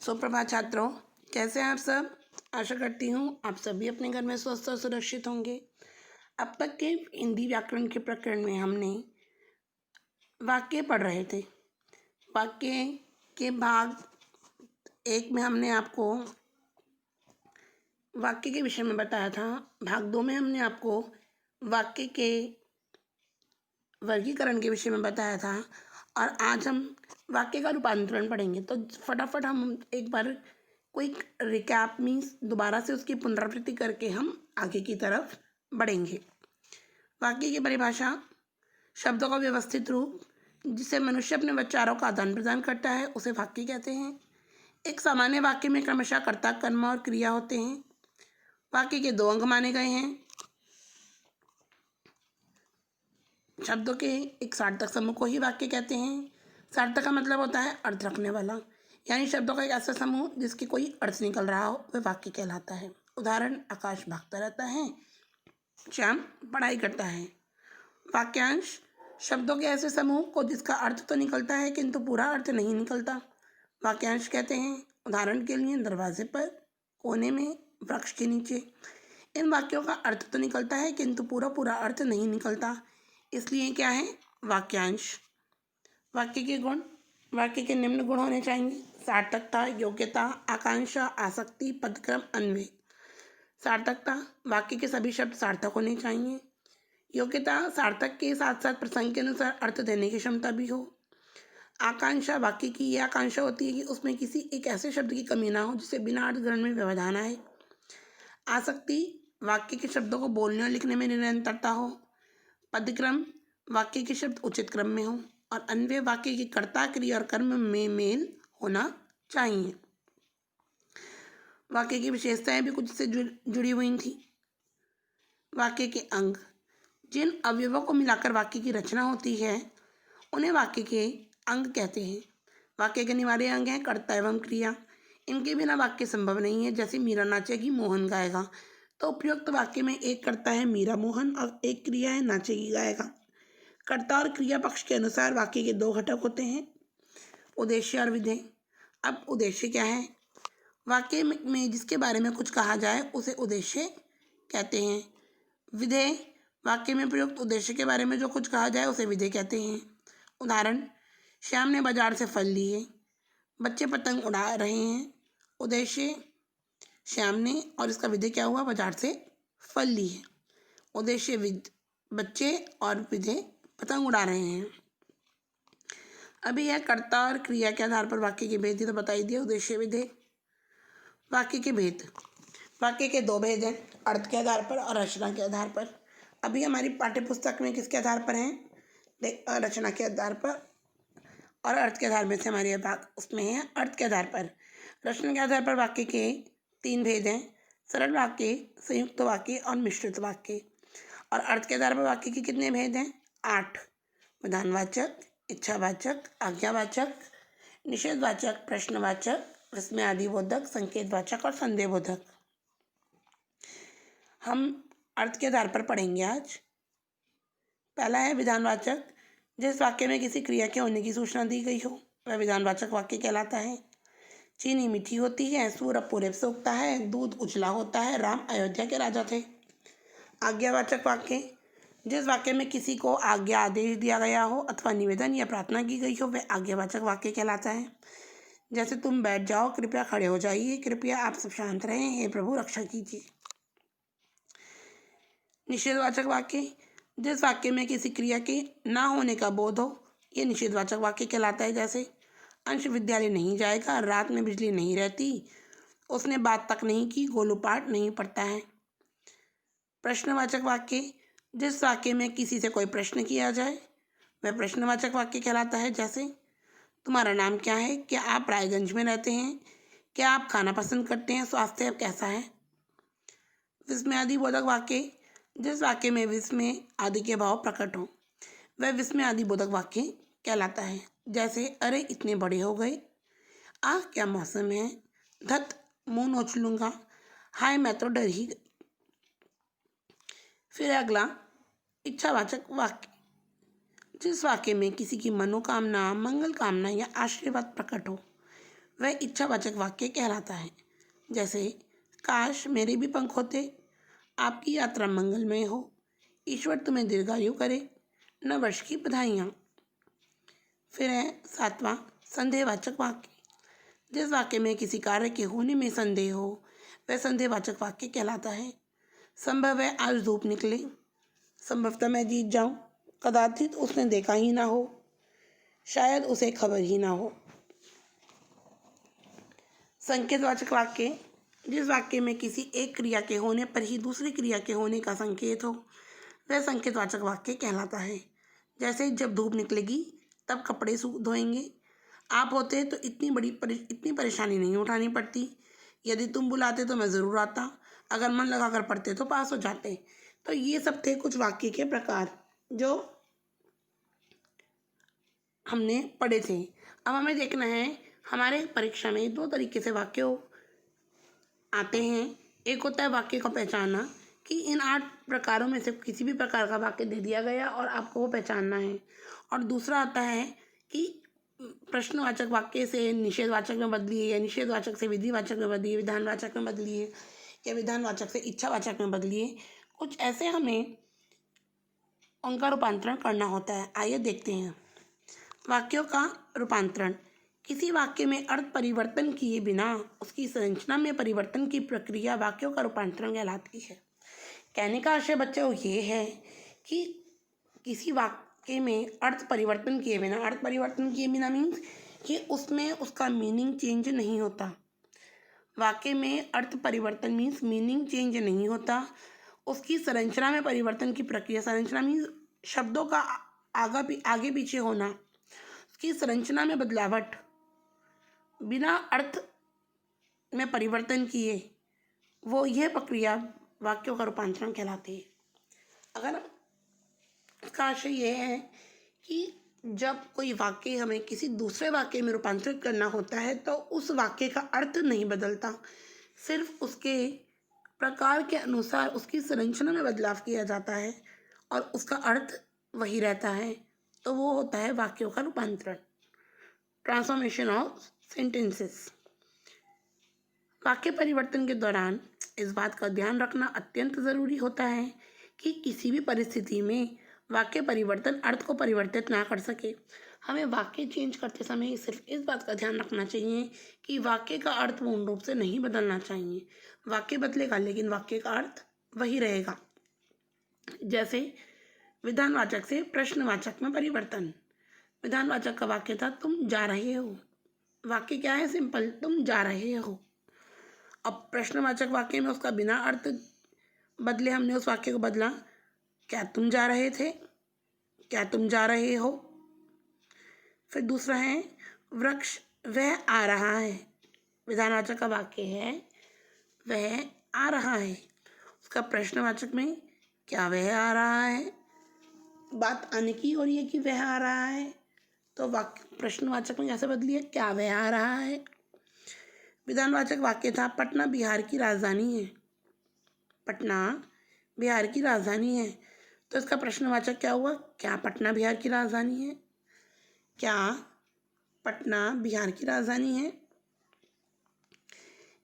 सुप्रभात छात्रों, कैसे हैं आप सब। आशा करती हूँ आप सभी अपने घर में स्वस्थ और सुरक्षित होंगे। अब तक के हिंदी व्याकरण के प्रकरण में हमने वाक्य पढ़ रहे थे। वाक्य के भाग 1 में हमने आपको वाक्य के विषय में बताया था। भाग 2 में हमने आपको वाक्य के वर्गीकरण के विषय में बताया था और आज हम वाक्य का रूपांतरण पढ़ेंगे। तो फटाफट हम एक बार क्विक रिकैप मीन्स दोबारा से उसकी पुनरावृत्ति करके हम आगे की तरफ बढ़ेंगे। वाक्य की परिभाषा: शब्दों का व्यवस्थित रूप जिसे मनुष्य अपने विचारों का आदान प्रदान करता है उसे वाक्य कहते हैं। एक सामान्य वाक्य में क्रमशः कर्ता, कर्म और क्रिया होते हैं। वाक्य के 2 अंग माने गए हैं। शब्दों के एक सार्थक समूह को ही वाक्य कहते हैं। सार्थक का मतलब होता है अर्थ रखने वाला, यानी शब्दों का एक ऐसा समूह जिसके कोई अर्थ निकल रहा हो वह वाक्य कहलाता है। उदाहरण: आकाश भागता रहता है, श्याम पढ़ाई करता है। वाक्यांश: शब्दों के ऐसे समूह को जिसका अर्थ तो निकलता है किंतु पूरा अर्थ नहीं निकलता, वाक्यांश कहते हैं। उदाहरण के लिए: दरवाजे पर, कोने में, वृक्ष के नीचे। इन वाक्यों का अर्थ तो निकलता है किंतु पूरा अर्थ नहीं निकलता, इसलिए क्या है, वाक्यांश। वाक्य के गुण: वाक्य के निम्न गुण होने चाहिए: सार्थकता, योग्यता, आकांक्षा, आसक्ति, पदक्रम, अन्वय। सार्थकता: वाक्य के सभी शब्द सार्थक होने चाहिए। योग्यता: सार्थक के साथ साथ प्रसंग के अनुसार अर्थ देने की क्षमता भी हो। आकांक्षा: वाक्य की यह आकांक्षा होती है कि उसमें किसी एक ऐसे शब्द की कमी ना हो जिससे बिना अर्थ ग्रहण में व्यवधान आए। आसक्ति: वाक्य के शब्दों को बोलने और लिखने में निरंतरता हो। पदक्रम: वाक्य के शब्द उचित क्रम में हो। और अन्वय: वाक्य के कर्ता, क्रिया और कर्म में मेल होना चाहिए। वाक्य की विशेषताएं भी कुछ से जुड़ी हुई थी। वाक्य के अंग: जिन अवयवों को मिलाकर वाक्य की रचना होती है उन्हें वाक्य के अंग कहते हैं। वाक्य के अनिवार्य अंग हैं कर्ता एवं क्रिया। इनके बिना वाक्य संभव नहीं है। जैसे मीरा नाचेगी, मोहन गाएगा, तो उपयुक्त वाक्य में एक कर्ता है मीरा मोहन और एक क्रिया है नाचेगी गाएगा। कर्ता और क्रिया पक्ष के अनुसार वाक्य के 2 घटक होते हैं, उद्देश्य और विधेय। अब उद्देश्य क्या है? वाक्य में जिसके बारे में कुछ कहा जाए उसे उद्देश्य कहते हैं। विधेय: वाक्य में प्रयुक्त उद्देश्य के बारे में जो कुछ कहा जाए उसे विधेय कहते हैं। उदाहरण: श्याम ने बाजार से फल लिए, बच्चे पतंग उड़ा रहे हैं। उद्देश्य श्याम ने और इसका विधेय क्या हुआ, बाजार से फल लिए। उद्देश्य बच्चे और विधेय पतंग उड़ा रहे हैं। अभी यह कर्ता और क्रिया के आधार पर वाक्य के भेद ही तो बता ही दिया, उद्देश्य विधेय। वाक्य के भेद: वाक्य के 2 भेद हैं, अर्थ के आधार पर और रचना के आधार पर। अभी हमारी पाठ्यपुस्तक में किसके आधार पर हैं, रचना के आधार पर और अर्थ के आधार में से हमारे भाग उसमें है अर्थ के आधार पर। रचना के आधार पर वाक्य के 3 भेद हैं, सरल वाक्य, संयुक्त वाक्य और मिश्रित वाक्य। और अर्थ के आधार पर वाक्य के कितने भेद हैं, 8: विधानवाचक, इच्छावाचक, आज्ञावाचक, निषेधवाचक, प्रश्नवाचक, विस्मयादिबोधक, संकेतवाचक और संदेहबोधक। हम अर्थ के आधार पर पढ़ेंगे आज। पहला है विधानवाचक: जिस वाक्य में किसी क्रिया के होने की सूचना दी गई हो वह विधानवाचक वाक्य कहलाता है। चीनी मीठी होती है, सूरज पूरब से उगता है, दूध उजला होता है, राम अयोध्या के राजा थे। आज्ञावाचक वाक्य: जिस वाक्य में किसी को आज्ञा आदेश दिया गया हो अथवा निवेदन या प्रार्थना की गई हो वह आज्ञावाचक वाक्य कहलाता है। जैसे तुम बैठ जाओ, कृपया खड़े हो जाइए, कृपया आप सब शांत रहें, हे प्रभु रक्षा कीजिए। निषेधवाचक वाक्य: जिस वाक्य में किसी क्रिया के ना होने का बोध हो यह निषेधवाचक वाक्य कहलाता है। जैसे अंश विद्यालय नहीं जाएगा, रात में बिजली नहीं रहती, उसने बात तक नहीं की, गोलू पाठ नहीं पढ़ता है। प्रश्नवाचक वाक्य: जिस वाक्य में किसी से कोई प्रश्न किया जाए वह प्रश्नवाचक वाक्य कहलाता है। जैसे तुम्हारा नाम क्या है, क्या आप रायगंज में रहते हैं, क्या आप खाना पसंद करते हैं, स्वास्थ्य कैसा है। विस्मयादिबोधक वाक्य: जिस वाक्य में विस्मय आदि के भाव प्रकट हो वह विस्मयादिबोधक वाक्य कहलाता है। जैसे अरे इतने बड़े हो गए, आह क्या मौसम है, धत मुंह नोच लूँगा, हाय मैं तो डर ही। फिर अगला इच्छावाचक वाक्य: जिस वाक्य में किसी की मनोकामना, मंगल कामना या आशीर्वाद प्रकट हो वह इच्छावाचक वाक्य कहलाता है। जैसे काश मेरे भी पंख होते, आपकी यात्रा मंगलमय हो, ईश्वर तुम्हें दीर्घायु करे, नव वर्ष की बधाइयाँ। फिर है 7वां संदेहवाचक वाक्य। जिस वाक्य में किसी कार्य के होने में संदेह हो वह संदेहवाचक वाक्य कहलाता है। संभव है आज धूप निकले, संभवतः मैं जीत जाऊं, कदाचित उसने देखा ही ना हो, शायद उसे खबर ही ना हो। संकेतवाचक वाक्य। जिस वाक्य में किसी एक क्रिया के होने पर ही दूसरी क्रिया के होने का संकेत हो वह संकेतवाचक वाक्य कहलाता है। जैसे जब धूप निकलेगी तब कपड़े धोएंगे, आप होते तो इतनी परेशानी नहीं उठानी पड़ती, यदि तुम बुलाते तो मैं ज़रूर आता, अगर मन लगा कर पढ़ते तो पास हो जाते। तो ये सब थे कुछ वाक्य के प्रकार जो हमने पढ़े थे। अब हमें देखना है हमारे परीक्षा में 2 तरीके से वाक्य आते हैं। एक होता है वाक्य को पहचानना कि इन 8 प्रकारों में से किसी भी प्रकार का वाक्य दे दिया गया और आपको वो पहचानना है। और दूसरा आता है कि प्रश्नवाचक वाक्य से निषेधवाचक में बदलिए, या निषेधवाचक से विधिवाचक में बदलिए, विधानवाचक में बदलिए, या विधानवाचक से इच्छावाचक में बदलिए। कुछ ऐसे हमें उनका रूपांतरण करना होता है। आइए देखते हैं। वाक्यों का रूपांतरण। किसी वाक्य में अर्थ परिवर्तन किए बिना उसकी संरचना में परिवर्तन की प्रक्रिया वाक्यों का रूपांतरण कहलाती है। कहने का आशय बच्चों ये है कि किसी वाक्य में अर्थ परिवर्तन किए बिना मीन्स कि उसमें उसका मीनिंग चेंज नहीं होता। वाक्य में अर्थ परिवर्तन मीन्स मीनिंग चेंज नहीं होता, उसकी संरचना में परिवर्तन की प्रक्रिया, संरचना मीन्स शब्दों का आगे पीछे होना, उसकी संरचना में बदलावट बिना अर्थ में परिवर्तन किए, वो यह प्रक्रिया वाक्यों का रूपांतरण कहलाती है। अगर इसका आशय यह है कि जब कोई वाक्य हमें किसी दूसरे वाक्य में रूपांतरित करना होता है तो उस वाक्य का अर्थ नहीं बदलता, सिर्फ उसके प्रकार के अनुसार उसकी संरचना में बदलाव किया जाता है और उसका अर्थ वही रहता है। तो वो होता है वाक्यों का रूपांतरण, ट्रांसफॉर्मेशन ऑफ सेंटेंसेस। वाक्य परिवर्तन के दौरान इस बात का ध्यान रखना अत्यंत ज़रूरी होता है कि किसी भी परिस्थिति में वाक्य परिवर्तन अर्थ को परिवर्तित ना कर सके। हमें वाक्य चेंज करते समय सिर्फ इस बात का ध्यान रखना चाहिए कि वाक्य का अर्थ पूर्ण रूप से नहीं बदलना चाहिए। वाक्य बदलेगा लेकिन वाक्य का अर्थ वही रहेगा। जैसे विधानवाचक से प्रश्नवाचक में परिवर्तन। विधानवाचक का वाक्य था तुम जा रहे हो, वाक्य क्या है? सिंपल, तुम जा रहे हो। अब प्रश्नवाचक वाक्य में उसका बिना अर्थ बदले हमने उस वाक्य को बदला, क्या तुम जा रहे थे, क्या तुम जा रहे हो। फिर दूसरा है वृक्ष वह आ रहा है। विधानवाचक का वाक्य है वह आ रहा है, उसका प्रश्नवाचक में क्या वह आ रहा है, बात आने की हो रही है कि वह आ रहा है, तो वाक्य प्रश्नवाचक में कैसे बदली है, क्या वह आ रहा है। विधानवाचक वाक्य था पटना बिहार की राजधानी है, पटना बिहार की राजधानी है, तो इसका प्रश्नवाचक क्या हुआ, क्या पटना बिहार की राजधानी है, क्या पटना बिहार की राजधानी है।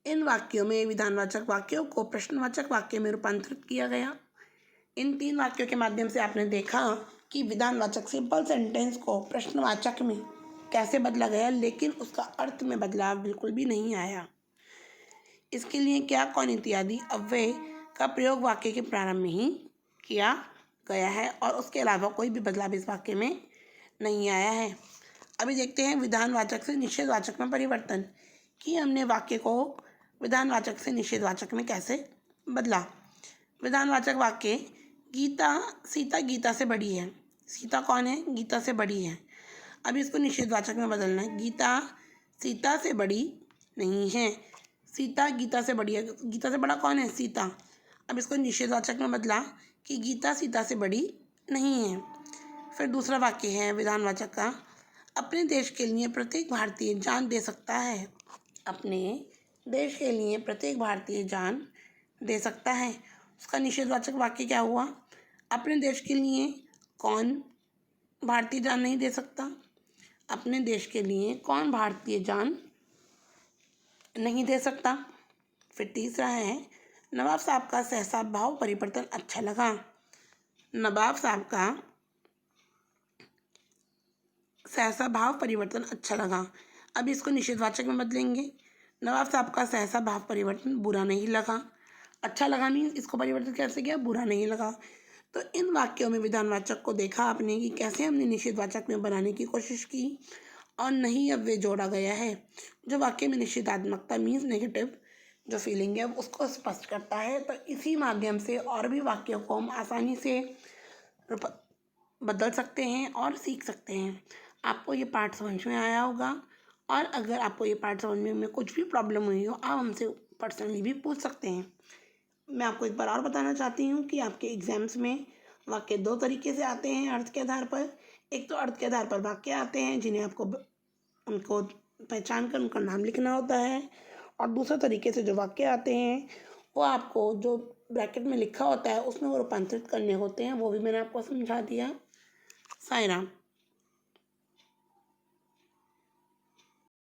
इन वाक्यों में विधानवाचक वाक्यों को प्रश्नवाचक वाक्य में रूपांतरित किया गया। इन 3 वाक्यों के माध्यम से आपने देखा कि विधानवाचक सिंपल सेंटेंस को प्रश्नवाचक में कैसे बदला गया, लेकिन उसका अर्थ में बदलाव बिल्कुल भी नहीं आया। इसके लिए क्या, कौन इत्यादि अव्यय का प्रयोग वाक्य के प्रारंभ में ही किया गया है और उसके अलावा कोई भी बदलाव इस वाक्य में नहीं आया है। अभी देखते हैं विधानवाचक से निषेधवाचक में परिवर्तन कि हमने वाक्य को विधानवाचक से निषेधवाचक में कैसे बदला। विधानवाचक वाक्य सीता गीता से बड़ी है। सीता कौन है? गीता से बड़ी है। अब इसको निषेधवाचक में बदलना है, गीता सीता से बड़ी नहीं है, सीता गीता से बड़ी है। गीता से बड़ा कौन है? सीता। अब इसको निषेधवाचक में बदला कि गीता सीता से बड़ी नहीं है। फिर दूसरा वाक्य है विधानवाचक का, अपने देश के लिए प्रत्येक भारतीय जान दे सकता है। अपने देश के लिए प्रत्येक भारतीय जान दे सकता है। उसका निषेधवाचक वाक्य क्या हुआ? अपने देश के लिए कौन भारतीय जान नहीं दे सकता? अपने देश के लिए कौन भारतीय जान नहीं दे सकता। फिर तीसरा है, नवाब साहब का सहसा भाव परिवर्तन अच्छा लगा। नवाब साहब का सहसा भाव परिवर्तन अच्छा लगा। अब इसको निषेधवाचक में बदलेंगे। नवाब साहब का सहसा भाव परिवर्तन बुरा नहीं लगा। अच्छा लगा मीन्स इसको परिवर्तित कैसे किया, बुरा नहीं लगा। तो इन वाक्यों में विधानवाचक को देखा आपने कि कैसे हमने निषेधवाचक में बनाने की कोशिश की और नहीं अब वे जोड़ा गया है। जो वाक्य में निषेधात्मकता मीन्स नेगेटिव जो फीलिंग है उसको स्पष्ट करता है। तो इसी माध्यम से और भी वाक्यों को हम आसानी से बदल सकते हैं और सीख सकते हैं। आपको ये पार्ट समझ में आया होगा और अगर आपको ये पार्ट समझने में कुछ भी प्रॉब्लम हुई हो आप हमसे पर्सनली भी पूछ सकते हैं। मैं आपको एक बार और बताना चाहती हूँ कि आपके एग्जाम्स में वाक्य दो तरीके से आते हैं अर्थ के आधार पर। एक तो अर्थ के आधार पर वाक्य आते हैं जिन्हें आपको उनको पहचान कर उनका नाम लिखना होता है, और दूसरा तरीके से जो वाक्य आते हैं वो आपको जो ब्रैकेट में लिखा होता है उसमें वो रूपांतरित करने होते हैं। वो भी मैंने आपको समझा दिया। साईं राम।